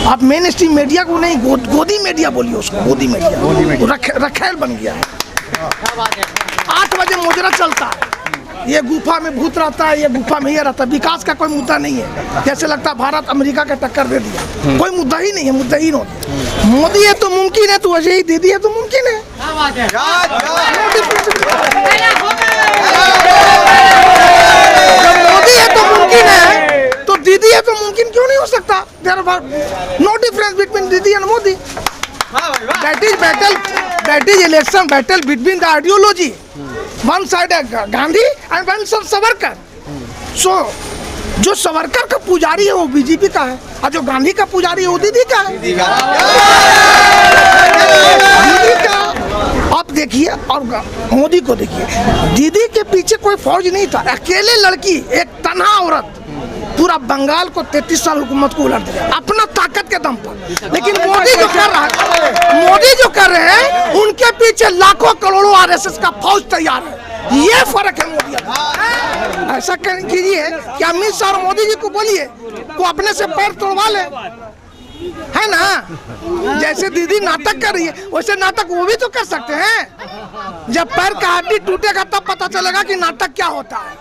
आप main stream media को नहीं, गोदी मीडिया बोलिए उसको, गोदी मीडिया रखेल बन गया है। 8 बजे मुजरा चलता है, ये गुफा में भूत रहता है, ये गुफा में ये रहता है। विकास का कोई मुद्दा नहीं है। जैसे लगता है भारत अमेरिका के टक्कर दे दिया, कोई मुद्दा ही नहीं है, मुद्दा ही नहीं। मोदी है तो मुमकिन है, तो वजह ही दीदी है तो मुमकिन है। मोदी है तो मुमकिन है, तो दीदी है तो मुमकिन क्यों नहीं हो सकता? There are no difference between Didi and Modi. That is battle, that is election battle between the ideology. One side है Gandhi and one side Savarkar. So जो सावरकर का पुजारी है वो बीजेपी का है, और जो गांधी का पुजारी है वो दीदी का है। दीदी का। आप देखिए और मोदी को देखिए, दीदी के पीछे कोई फौज नहीं था, अकेले लड़की, एक तन्हा औरत पूरा बंगाल को 33 साल हुकूमत को उलट दिया अपना ताकत के दम पर। लेकिन मोदी जो कर रहा है, मोदी जो कर रहे हैं, उनके पीछे लाखों करोड़ों आरएसएस का फौज तैयार है। ये फर्क है मोदी। ऐसा कीजिए कि अमित शाह और मोदी जी को बोलिए वो अपने से पैर तोड़वा ले, है ना? जैसे दीदी नाटक कर रही है वैसे नाटक वो भी तो कर सकते हैं। जब पैर का हड्डी टूटेगा तब पता चलेगा कि नाटक क्या होता है।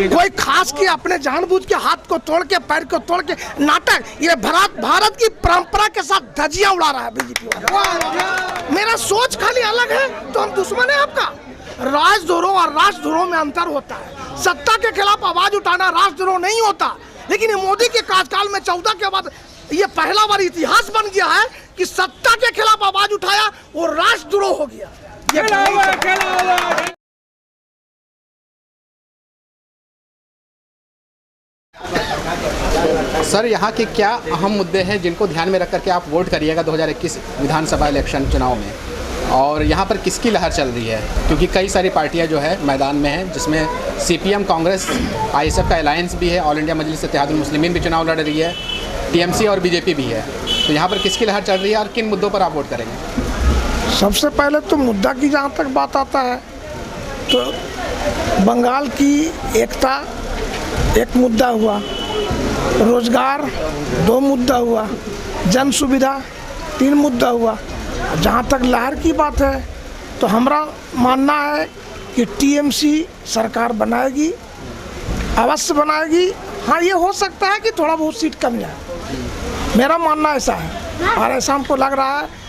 कोई खास की अपने जानबूझ के हाथ को तोड़ के, पैर को तोड़ के नाटक, ये भारत की परंपरा के साथ धज्जियां उड़ा रहा है बीजेपी वाला। मेरा सोच खाली अलग है तो हम दुश्मन है आपका। राजद्रोह और राष्ट्रद्रोह में अंतर होता है। सत्ता के खिलाफ आवाज उठाना राष्ट्रद्रोह नहीं होता, लेकिन ये मोदी के कार्यकाल में 14 के बाद ये पहला बार इतिहास बन गया है कि सत्ता के खिलाफ आवाज उठाया वो राष्ट्रद्रोह हो गया। सर, यहाँ के क्या अहम मुद्दे हैं जिनको ध्यान में रख करके आप वोट करिएगा 2021 विधानसभा इलेक्शन चुनाव में, और यहाँ पर किसकी लहर चल रही है? क्योंकि कई सारी पार्टियाँ जो है मैदान में हैं, जिसमें सीपीएम, कांग्रेस, आईएसएफ का अलायंस भी है, ऑल इंडिया मजलिस इत्तेहादुल मुस्लिमीन भी चुनाव लड़ रही है, टीएमसी और बीजेपी भी है। तो यहाँ पर किसकी लहर चल रही है और किन मुद्दों पर आप वोट करेंगे? सबसे पहले तो मुद्दा की जहाँ तक बात आता है तो बंगाल की एकता एक मुद्दा हुआ, रोजगार 2 मुद्दा हुआ, जन सुविधा 3 मुद्दा हुआ। जहाँ तक लहर की बात है तो हमारा मानना है कि टीएमसी सरकार बनाएगी, अवश्य बनाएगी। हाँ, ये हो सकता है कि थोड़ा बहुत सीट कम जाए, मेरा मानना ऐसा है। और ऐसा हमको लग रहा है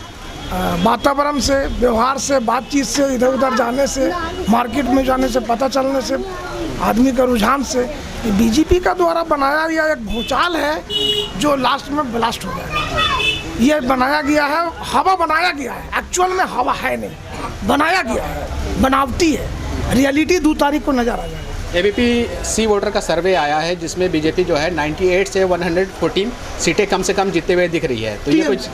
वातावरण से, व्यवहार से, बातचीत से, इधर उधर जाने से, मार्केट में जाने से, पता चलने से, आदमी का रुझान से, बीजेपी का द्वारा बनाया गया एक भूचाल है जो लास्ट में ब्लास्ट हो जाएगा। ये बनाया गया है, हवा बनाया गया है, एक्चुअल में हवा है नहीं, बनाया गया है, बनावटी है। रियलिटी 2 तारीख को नजर आ जाएगा। एबीपी सी वोटर का सर्वे आया है जिसमें बीजेपी जो है 98 से 114 सीटें कम से कम जीतते हुए दिख रही है। तो ये कुछ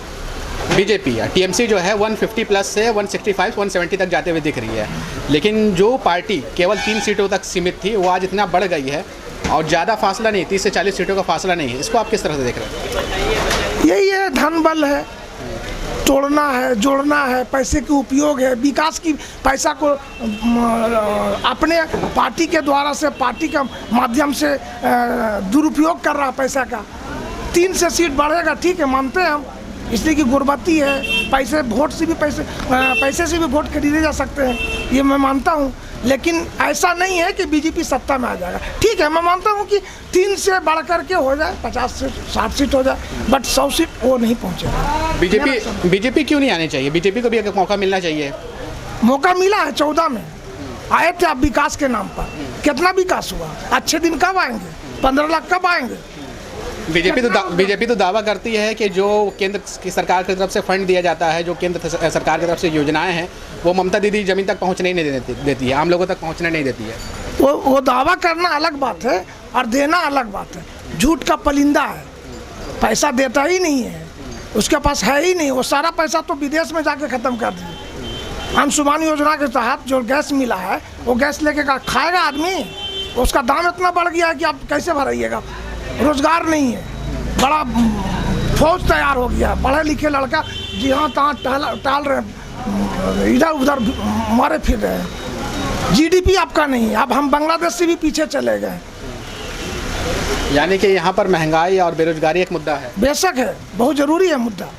बीजेपी या टीएमसी जो है 150 प्लस से 165, 170 तक जाते हुए दिख रही है। लेकिन जो पार्टी केवल 3 सीटों तक सीमित थी वो आज इतना बढ़ गई है और ज़्यादा फासला नहीं, 30 से 40 सीटों का फासला नहीं है। इसको आप किस तरह से देख रहे हैं? यही है, धन बल है, तोड़ना है, जोड़ना है, पैसे के उपयोग है, विकास की पैसा को अपने पार्टी के द्वारा से, पार्टी के माध्यम से दुरुपयोग कर रहा है पैसा का। 3 से सीट बढ़ेगा, ठीक है, मानते हैं हम, इसलिए कि गुर्बती है, पैसे वोट से भी पैसे से भी वोट खरीदे जा सकते हैं, ये मैं मानता हूँ। लेकिन ऐसा नहीं है कि बीजेपी सत्ता में आ जाएगा। ठीक है, मैं मानता हूँ कि 3 से बढ़ करके हो जाए, 50 से 60 सीट हो जाए, बट 100 सीट वो नहीं पहुँचेगा। बीजेपी क्यों नहीं आनी चाहिए? बीजेपी को भी एक मौका मिलना चाहिए। मौका मिला है, 14 में आए थे आप विकास के नाम पर। कितना विकास हुआ? अच्छे दिन कब आएंगे? 15 लाख कब आएंगे? बीजेपी तो दावा करती है कि जो केंद्र की सरकार की तरफ से फंड दिया जाता है, जो केंद्र सरकार की तरफ से योजनाएं हैं, वो ममता दीदी जमीन तक पहुंचने ही नहीं देती है, आम लोगों तक पहुंचने नहीं देती है। वो दावा करना अलग बात है और देना अलग बात है। झूठ का पलिंदा है, पैसा देता ही नहीं है, उसके पास है ही नहीं। वो सारा पैसा तो विदेश में जाके ख़त्म कर दिए। अंशुमान योजना के तहत जो गैस मिला है वो गैस लेके खाएगा आदमी, उसका दाम इतना बढ़ गया है कि आप कैसे भराइएगा? रोजगार नहीं है, बड़ा फौज तैयार हो गया, पढ़े लिखे लड़का जहाँ तहाँ टाल रहे, इधर उधर मारे फिर रहे हैं। जीडीपी आपका नहीं है, अब हम बांग्लादेश से भी पीछे चले गए। यानी कि यहाँ पर महंगाई और बेरोजगारी एक मुद्दा है। बेशक है, बहुत जरूरी है मुद्दा,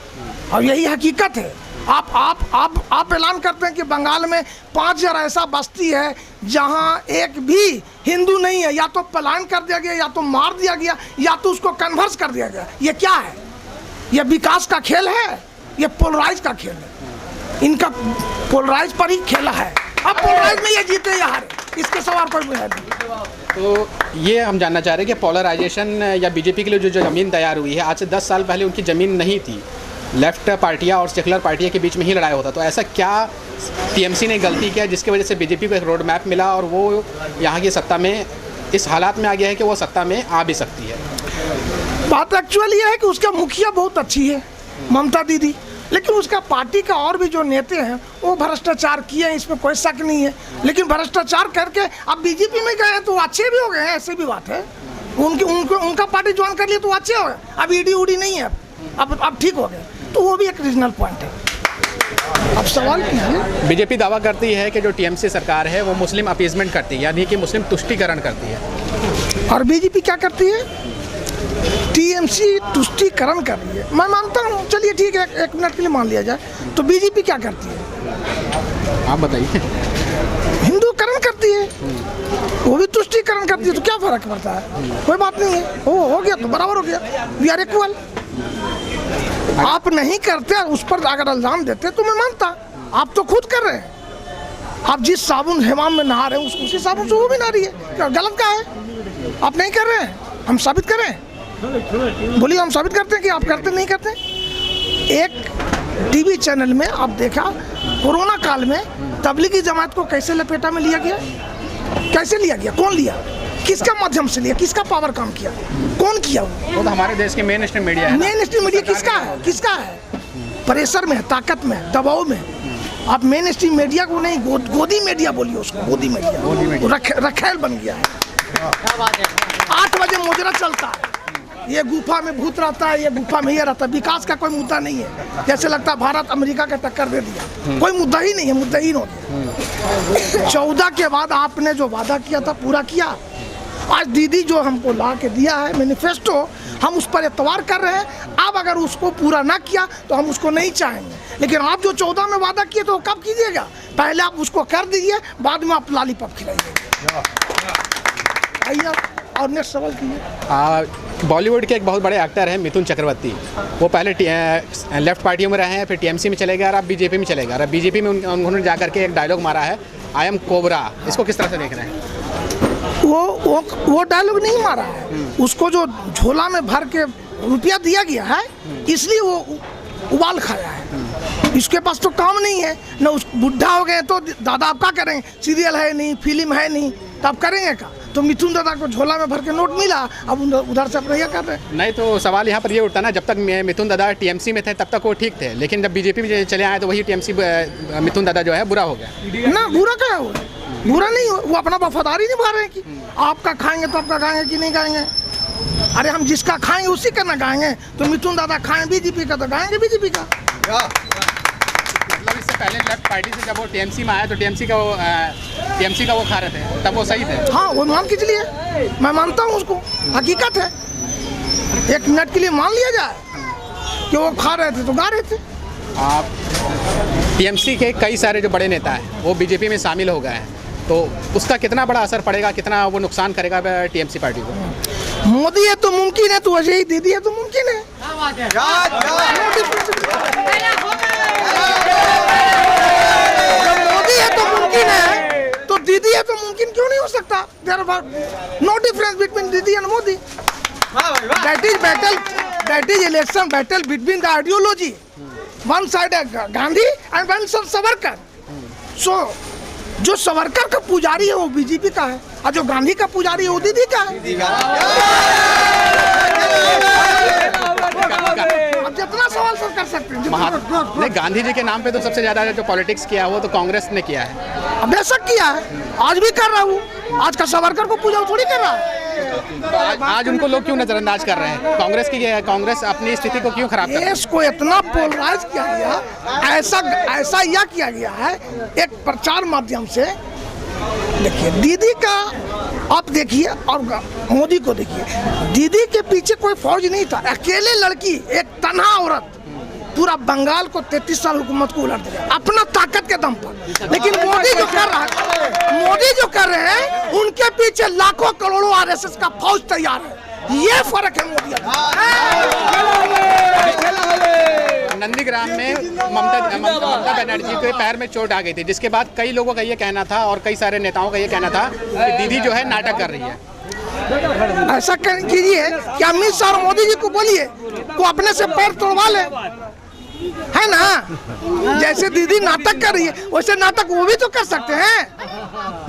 और यही हकीकत है। आप ऐलान करते हैं कि बंगाल में 5000 ऐसा बस्ती है जहां एक भी हिंदू नहीं है, या तो पलायन कर दिया गया, या तो मार दिया गया, या तो उसको कन्वर्स कर दिया गया। ये क्या है? ये विकास का खेल है, ये पोलराइज का खेल है। इनका पोलराइज पर ही खेला है। अब पोलराइज में ये जीते या हारे, इसके सवाल कोई बुझा नहीं। तो ये हम जानना चाह रहे हैं कि पोलराइजेशन या बीजेपी के लिए जो ज़मीन तैयार हुई है, आज से 10 साल पहले उनकी ज़मीन नहीं थी। लेफ्ट पार्टियां और सेकुलर पार्टियां के बीच में ही लड़ाई होता। तो ऐसा क्या टीएमसी ने गलती किया जिसकी वजह से बीजेपी को एक रोड मैप मिला और वो यहाँ की सत्ता में इस हालात में आ गया है कि वो सत्ता में आ भी सकती है? बात एक्चुअली ये है कि उसका मुखिया बहुत अच्छी है, ममता दीदी, लेकिन उसका पार्टी का और भी जो नेता हैं वो भ्रष्टाचार किए हैं, इसमें कोई शक नहीं है। लेकिन भ्रष्टाचार करके अब बीजेपी में गए हैं तो अच्छे भी हो गए हैं, ऐसी भी बात है। उनका पार्टी ज्वाइन कर लिया तो अच्छे हो गए। अब ईडी उडी नहीं है, अब ठीक हो गए, तो वो भी एक रीजनल पॉइंट है। अब सवाल कीजिए। बीजेपी दावा करती है कि जो टीएमसी सरकार है वो मुस्लिम अपीजमेंट करती है, यानी कि मुस्लिम तुष्टीकरण करती है। और बीजेपी क्या करती है? टीएमसी तुष्टीकरण कर रही है। मैं मानता हूँ, चलिए ठीक है, एक मिनट के लिए मान लिया जाए। तो बीजेपी क्या करती है? आप बताइए। हिंदूकरण करती है, वो भी तुष्टीकरण करती है। तो क्या फर्क पड़ता है? कोई बात नहीं है, हो गया तो बराबर हो गया, वी आर इक्वल। आप नहीं करते, उस पर अगर इल्जाम देते तो मैं मानता। आप तो खुद कर रहे हैं। आप जिस साबुन हेमाम में नहा रहे हैं उसी साबुन से वो भी नहा रही है। गलत क्या है? आप नहीं कर रहे हैं, हम साबित करें? बोलिए, हम साबित करते हैं कि आप करते नहीं करते। एक टीवी चैनल में आप देखा, कोरोना काल में तबलीगी जमात को कैसे लपेटा में लिया गया, कैसे लिया गया, कौन लिया, किसका माध्यम से लिया, किसका पावर काम किया, कौन किया? वो तो हमारे देश के मेन स्ट्रीम मीडिया है। मेन स्ट्रीम मीडिया किसका है? प्रेशर में, ताकत में, दबाव में। आप मेन स्ट्रीम मीडिया को नहीं, गोदी मीडिया बोलिए उसको, गोदी मीडिया रखेल बन गया है। 8 बजे मुजरा चलता है, ये गुफा में भूत रहता है, ये गुफा में ये रहता है। विकास का कोई मुद्दा नहीं है। जैसे लगता है भारत अमेरिका का टक्कर दे दिया, कोई मुद्दा ही नहीं है, मुद्दाहीन हो गया। 14 के बाद आपने जो वादा किया था पूरा किया। आज दीदी जो हमको ला के दिया है मैनिफेस्टो, हम उस पर एतवार कर रहे हैं। अब अगर उसको पूरा ना किया तो हम उसको नहीं चाहेंगे। लेकिन आप जो 14 में वादा किए तो कब कीजिएगा? पहले आप उसको कर दीजिए, बाद में आप लॉलीपॉप खिलाइएगा। आइए और नेक्स्ट सवाल कीजिए। बॉलीवुड के एक बहुत बड़े एक्टर हैं मिथुन चक्रवर्ती। वो पहले लेफ्ट पार्टियों में रहे हैं, फिर टीएमसी में चले गए और अब बीजेपी में चले गए। और बीजेपी में उन्होंने जाकर के एक डायलॉग मारा है, आई एम कोबरा। इसको किस तरह से देख रहे हैं? वो डायलॉग नहीं मारा है, उसको जो झोला में भर के रुपया दिया गया है इसलिए वो उबाल खाया है। इसके पास तो काम नहीं है ना। उस बुढ़ा हो गए तो दादा आप क्या करेंगे? सीरियल है नहीं, फिल्म है नहीं, तो आप करेंगे क्या? तो मिथुन दादा को झोला में भर के नोट मिला, अब उधर से अपना ये कर रहे हैं। नहीं, तो सवाल यहाँ पर ये उठता ना, जब तक मिथुन दादा टीएमसी में थे तब तक वो ठीक थे, लेकिन जब बीजेपी में चले आए तो वही टीएमसी मिथुन दादा जो है बुरा हो गया ना। बुरा क्या है? बुरा नहीं हो, वो अपना वफादारी निभा रहे हैं कि आपका खाएंगे तो आपका खाएंगे कि नहीं खाएंगे। अरे हम जिसका खाएंगे उसी का ना खाएंगे। तो मिथुन दादा खाएं बीजेपी का तो खाएंगे बीजेपी का। मतलब इससे पहले लेफ्ट पार्टी से जब वो टीएमसी में आया तो टीएमसी का वो खा रहे थे, तब वो सही थे। हाँ, वो मान के चलिए, मैं मानता हूँ उसको, हकीकत है। एक मिनट के लिए मान लिया जाए कि वो खा रहे थे तो गा रहे थे। आप टीएमसी के कई सारे जो बड़े नेता हैं वो बीजेपी में शामिल हो गए हैं, तो उसका कितना बड़ा असर पड़ेगा, कितना वो नुकसान करेगा टीएमसी पार्टी को? मोदी है तो मुमकिन है, तो वजह ही दीदी है तो मुमकिन है। मोदी है तो मुमकिन है, तो दीदी है तो मुमकिन क्यों नहीं हो सकता? There are no difference between Didi and Modi. That is election battle between the ideology. One side है Gandhi and one side Savarkar. So जो सावरकर का पुजारी है वो बीजेपी का है, और जो गांधी का पुजारी है वो दीदी का है। अब जितना सवाल सब कर सकते हैं। नहीं, गांधी जी के नाम पे तो सबसे ज्यादा जो पॉलिटिक्स किया वो तो कांग्रेस ने किया है। बेशक किया है, आज भी कर रहा हूँ। आज का सावरकर को पूजा थोड़ी कर रहा है। तो आज उनको लोग क्यों नजरअंदाज कर रहे हैं? कांग्रेस अपनी स्थिति को क्यों खराब कर रही है? देश को इतना पोलराइज किया गया, ऐसा यह किया गया है एक प्रचार माध्यम से। देखिए, दीदी का आप देखिए और मोदी को देखिए, दीदी के पीछे कोई फौज नहीं था, अकेले लड़की, एक तन्हा औरत पूरा बंगाल को 33 साल हुकूमत को उलट दिया अपना ताकत के दम पर। लेकिन मोदी जो कर रहे हैं उनके पीछे लाखों करोड़ों आरएसएस का फौज तैयार है। ये फर्क है मोदी। नंदीग्राम में ममता बनर्जी के पैर में चोट आ गई थी, जिसके बाद कई लोगों का ये कहना था और कई सारे नेताओं का ये कहना था कि दीदी जो है नाटक कर रही है। ऐसा कीजिए कि अमित शाह और मोदी जी को बोलिए वो अपने से पैर तोड़वा ले, है ना। जैसे दीदी नाटक कर रही है वैसे नाटक वो भी तो कर सकते हैं।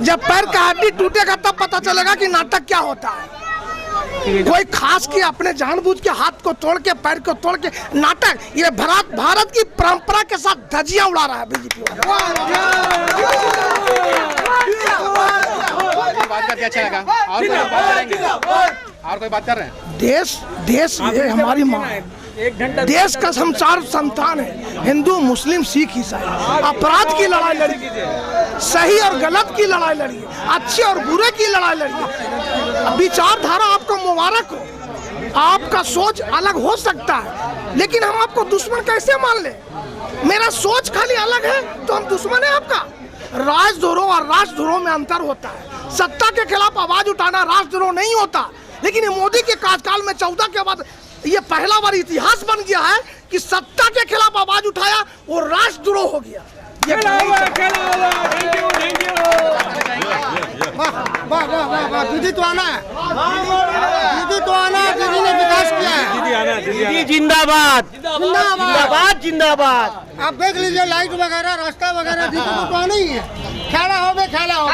जब पैर का हड्डी टूटेगा तब पता चलेगा कि नाटक क्या होता है। कोई खास की अपने जानबूझ के हाथ को तोड़ के पैर को तोड़ के नाटक, ये भारत की परंपरा के साथ धज्जियां उड़ा रहा है बीजेपी बात करके अच्छा लगा। और कोई बात कर रहे हैं? देश ये हमारी माँ है, देश का संसार संतान है। हिंदू मुस्लिम सिख ईसाई अपराध की लड़ाई लड़ी, सही और गलत की लड़ाई लड़ी, अच्छे और बुरे की लड़ाई लड़ी। विचारधारा आपको मुबारक हो, आपका सोच अलग हो सकता है, लेकिन हम आपको दुश्मन कैसे मान ले? मेरा सोच खाली अलग है तो हम दुश्मन है आपका? राजद्रोह और राष्ट्रद्रोह में अंतर होता है। सत्ता के खिलाफ आवाज उठाना राष्ट्रद्रोह नहीं होता, लेकिन ये मोदी के कार्यकाल में 14 के बाद ये पहला बार इतिहास बन गया है कि सत्ता के खिलाफ आवाज उठाया वो राष्ट्रद्रोह हो गया। दीदी तो आना है, दीदी तो आना है, दीदी ने विकास किया है। दीदी जिंदाबाद जिंदाबाद जिंदाबाद। आप देख लीजिए लाइट वगैरह रास्ता वगैरह दीदी को तो आना ही है। खेला हो बे, खेला हो बे।